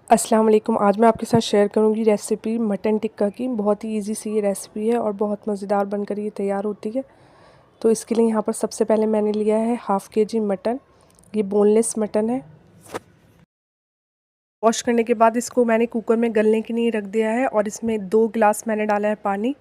अस्सलाम वालेकुम। आज मैं आपके साथ शेयर करूंगी रेसिपी मटन टिक्का की। बहुत ही इजी सी ये रेसिपी है और बहुत मज़ेदार बनकर ये तैयार होती है। तो इसके लिए यहाँ पर सबसे पहले मैंने लिया है हाफ़ केजी मटन। ये बोनलेस मटन है। वॉश करने के बाद इसको मैंने कुकर में गलने के लिए रख दिया है और इसमें 2 गिलास मैंने डाला है पानी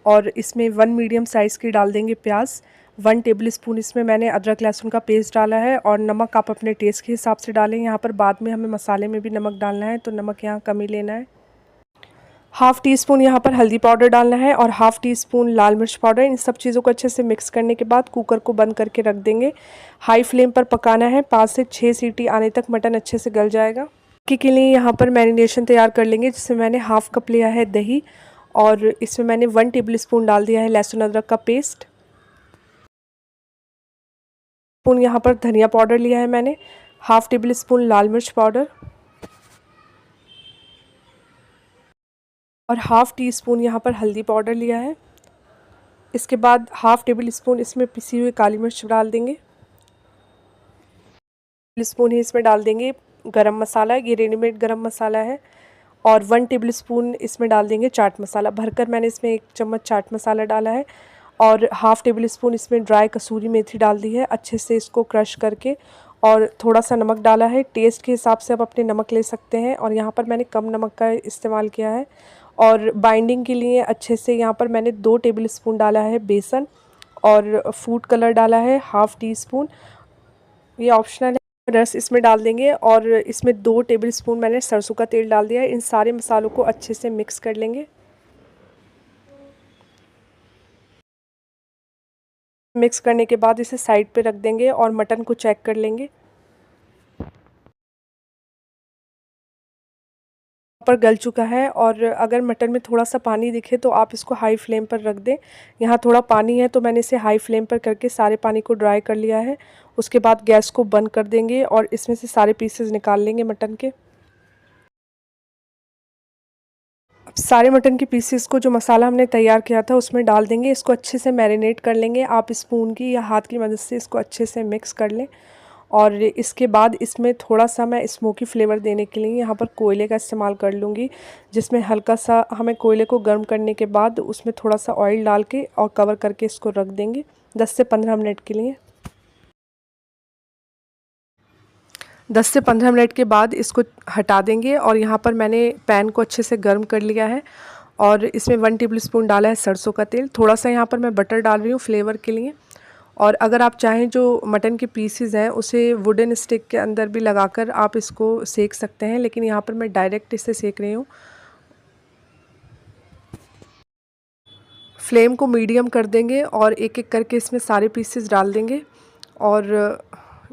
और इसमें 1 मीडियम साइज़ की डाल देंगे प्याज। 1 टेबल स्पून इसमें मैंने अदरक लहसुन का पेस्ट डाला है और नमक आप अपने टेस्ट के हिसाब से डालें। यहाँ पर बाद में हमें मसाले में भी नमक डालना है, तो नमक यहाँ कम ही लेना है। हाफ़ टी स्पून यहाँ पर हल्दी पाउडर डालना है और हाफ़ टी स्पून लाल मिर्च पाउडर। इन सब चीज़ों को अच्छे से मिक्स करने के बाद कुकर को बंद करके रख देंगे। हाई फ्लेम पर पकाना है। 5 से 6 सीटी आने तक मटन अच्छे से गल जाएगा। के लिए यहाँ पर मैरिनेशन तैयार कर लेंगे, जिसमें मैंने हाफ़ कप लिया है दही और इसमें मैंने 1 टेबल स्पून डाल दिया है लहसुन अदरक का पेस्ट। स्पून यहाँ पर धनिया पाउडर लिया है मैंने, हाफ़ टेबल स्पून लाल मिर्च पाउडर और हाफ़ टी स्पून यहाँ पर हल्दी पाउडर लिया है। इसके बाद हाफ़ टेबल स्पून इसमें पिसी हुई काली मिर्च डाल देंगे। स्पून ही इसमें डाल देंगे गरम मसाला। ये रेडीमेड गरम मसाला है और 1 टेबल स्पून इसमें डाल देंगे चाट मसाला। भरकर मैंने इसमें 1 चम्मच चाट मसाला डाला है और हाफ़ टेबल स्पून इसमें ड्राई कसूरी मेथी डाल दी है। अच्छे से इसको क्रश करके और थोड़ा सा नमक डाला है। टेस्ट के हिसाब से आप अपने नमक ले सकते हैं और यहाँ पर मैंने कम नमक का इस्तेमाल किया है। और बाइंडिंग के लिए अच्छे से यहाँ पर मैंने 2 टेबल स्पून डाला है बेसन और फूड कलर डाला है हाफ़ टी स्पून। ये ऑप्शनल है। रस इसमें डाल देंगे और इसमें 2 टेबल स्पून मैंने सरसों का तेल डाल दिया है। इन सारे मसालों को अच्छे से मिक्स कर लेंगे। मिक्स करने के बाद इसे साइड पे रख देंगे और मटन को चेक कर लेंगे। पर गल चुका है और अगर मटन में थोड़ा सा पानी दिखे तो आप इसको हाई फ्लेम पर रख दें। यहाँ थोड़ा पानी है तो मैंने इसे हाई फ्लेम पर करके सारे पानी को ड्राई कर लिया है। उसके बाद गैस को बंद कर देंगे और इसमें से सारे पीसेस निकाल लेंगे मटन के। अब सारे मटन के पीसेस को जो मसाला हमने तैयार किया था उसमें डाल देंगे। इसको अच्छे से मैरिनेट कर लेंगे। आप स्पून की या हाथ की मदद से इसको अच्छे से मिक्स कर लें और इसके बाद इसमें थोड़ा सा मैं स्मोकी फ्लेवर देने के लिए यहाँ पर कोयले का इस्तेमाल कर लूँगी, जिसमें हल्का सा हमें कोयले को गर्म करने के बाद उसमें थोड़ा सा ऑयल डाल के और कवर करके इसको रख देंगे 10 से 15 मिनट के लिए। 10 से 15 मिनट के बाद इसको हटा देंगे और यहाँ पर मैंने पैन को अच्छे से गर्म कर लिया है और इसमें 1 टेबल स्पून डाला है सरसों का तेल। थोड़ा सा यहाँ पर मैं बटर डाल रही हूँ फ्लेवर के लिए। और अगर आप चाहें जो मटन के पीसेस हैं उसे वुडन स्टिक के अंदर भी लगाकर आप इसको सेक सकते हैं, लेकिन यहाँ पर मैं डायरेक्ट इसे सेक रही हूँ। फ्लेम को मीडियम कर देंगे और एक एक करके इसमें सारे पीसेस डाल देंगे और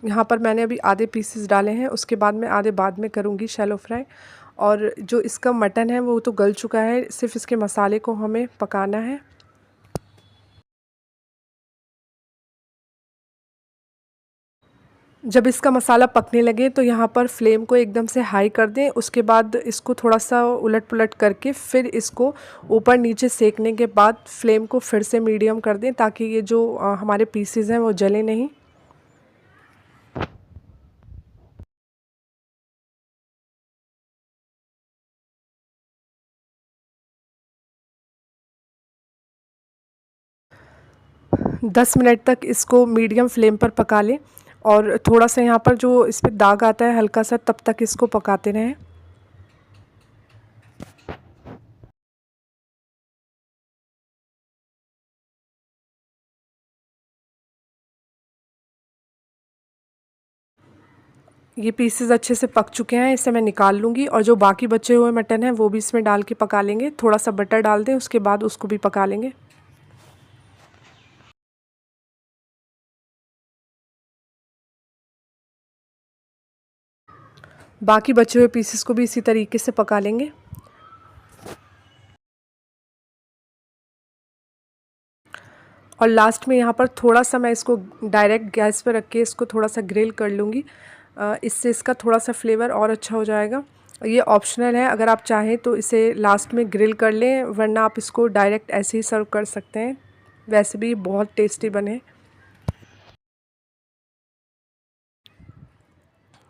यहाँ पर मैंने अभी आधे पीसेस डाले हैं, उसके बाद मैं आधे बाद में करूँगी शैलो फ्राई। और जो इसका मटन है वो तो गल चुका है, सिर्फ इसके मसाले को हमें पकाना है। जब इसका मसाला पकने लगे तो यहाँ पर फ्लेम को एकदम से हाई कर दें। उसके बाद इसको थोड़ा सा उलट पुलट करके फिर इसको ऊपर नीचे सेकने के बाद फ्लेम को फिर से मीडियम कर दें, ताकि ये जो हमारे पीसेस हैं वो जले नहीं। दस मिनट तक इसको मीडियम फ्लेम पर पका लें और थोड़ा सा यहाँ पर जो इस पर दाग आता है हल्का सा, तब तक इसको पकाते रहें। ये पीसेस अच्छे से पक चुके हैं, इसे मैं निकाल लूँगी और जो बाकी बचे हुए मटन है वो भी इसमें डाल के पका लेंगे। थोड़ा सा बटर डाल दें, उसके बाद उसको भी पका लेंगे। बाकी बचे हुए पीसेस को भी इसी तरीके से पका लेंगे। और लास्ट में यहाँ पर थोड़ा सा मैं इसको डायरेक्ट गैस पर रख के इसको थोड़ा सा ग्रिल कर लूँगी। इससे इसका थोड़ा सा फ्लेवर और अच्छा हो जाएगा। ये ऑप्शनल है, अगर आप चाहें तो इसे लास्ट में ग्रिल कर लें, वरना आप इसको डायरेक्ट ऐसे ही सर्व कर सकते हैं। वैसे भी बहुत टेस्टी बने।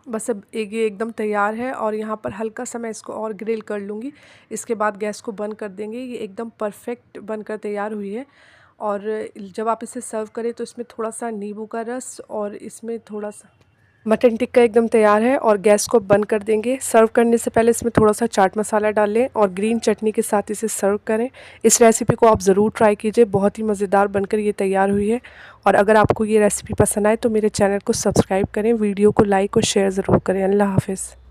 बस अब ये एकदम तैयार है और यहाँ पर हल्का सा मैं इसको और ग्रिल कर लूँगी। इसके बाद गैस को बंद कर देंगे। ये एकदम परफेक्ट बनकर तैयार हुई है। और जब आप इसे सर्व करें तो इसमें थोड़ा सा नींबू का रस और इसमें थोड़ा सा मटन टिक्का एकदम तैयार है और गैस को बंद कर देंगे। सर्व करने से पहले इसमें थोड़ा सा चाट मसाला डाल लें और ग्रीन चटनी के साथ इसे सर्व करें। इस रेसिपी को आप ज़रूर ट्राई कीजिए, बहुत ही मज़ेदार बनकर ये तैयार हुई है। और अगर आपको ये रेसिपी पसंद आए तो मेरे चैनल को सब्सक्राइब करें, वीडियो को लाइक और शेयर ज़रूर करें। अल्लाह हाफ़िज़।